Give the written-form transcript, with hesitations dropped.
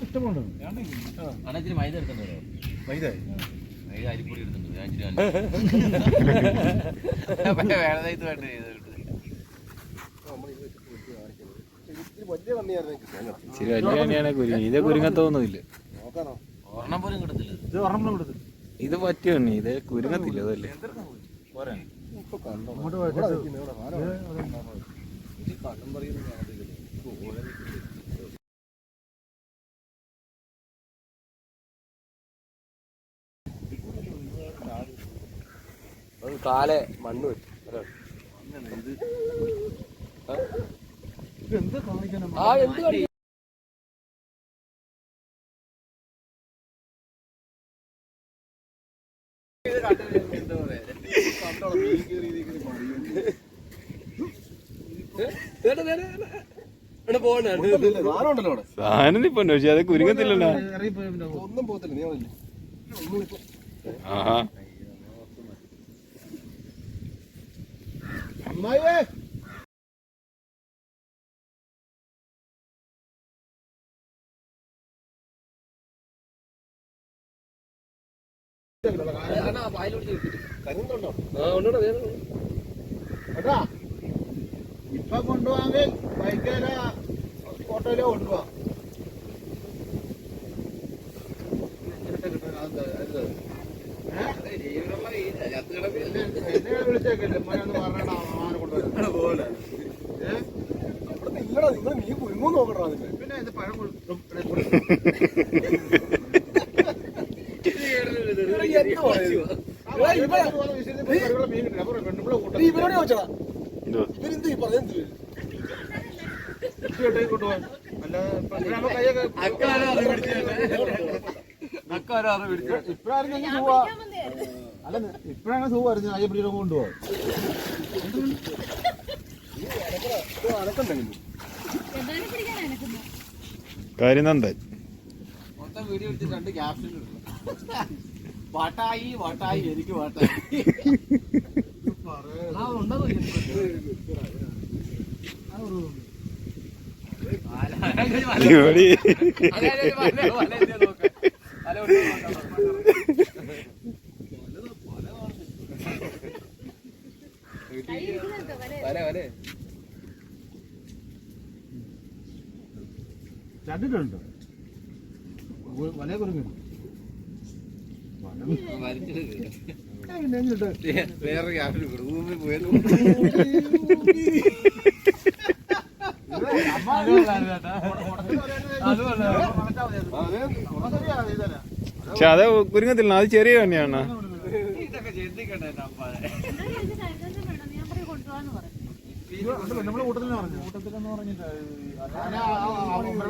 ഇഷ്ടമുണ്ടോ? ഇച്ചിരി മൈദ എടുത്തിട്ടുണ്ടോ? മൈദ അരിപ്പൊടി എടുത്തിട്ടുണ്ട്. ഇച്ചിരി വലിയ തന്നെയാണ് കുരുങ്ങി. ഇത് കുരുങ്ങത്തൊന്നുമില്ല. ഒരെണ്ണം പോലും കിടത്തില്ല. ഇത് പറ്റിയ കണ്ണി, ഇത് കുരുങ്ങത്തില്ല. അതല്ലേ കാലെ മണ്ണ് വെച്ചു. ആ എന്ത് കളി സാധനം നിപ്പുണ്ട്, പക്ഷെ അത് കുരുങ്ങത്തില്ലല്ലോ. ഒന്നും പോകത്തില്ല. ആഹാ ഇപ്പൊ കൊണ്ടുപോവാങ്കിൽ ബൈക്കില ഓട്ടോയിലോ കൊണ്ടുപോവാ. വിളിച്ചേക്കല്ലേ കൊണ്ടുപോകാൻ. നിങ്ങൾ നീ കുരുങ്ങോ നോക്കണോ? പിന്നെ ഇത് പഴം ഇവരോട് ചോദിച്ചടാ, ഇവരെന്ത് പറയുന്നത്? കൊണ്ടുപോകാൻ ഇപ്പഴായിരുന്നു സൂവ. അല്ല ഇപ്പഴാണ് സൂവ വരുന്നത്. അയ്യ പിടിയുടെ കൊണ്ടുപോകാൻ കരിനന്ദൻ മൊത്തം വീഡിയോ എടുത്ത് 2 ക്യാപ്ഷൻ വാട്ടായി വാട്ടായി എനിക്ക് വാട്ടായി. ചണ്ടിട്ടുണ്ട് വലയ കുരുങ്ങി വേറെ ക്യാപ്ഷൻ റൂമിൽ പോയത്. പക്ഷെ അത് കുരുങ്ങത്തില്ല, അത് ചെറിയ തന്നെയാണ്. ഇതൊക്കെ ചിന്തിക്കണ്ടേ നമ്മളെ കൂട്ടത്തിൽ പറഞ്ഞു. കൂട്ടത്തിലെന്ന് പറഞ്ഞിട്ട് നിങ്ങൾ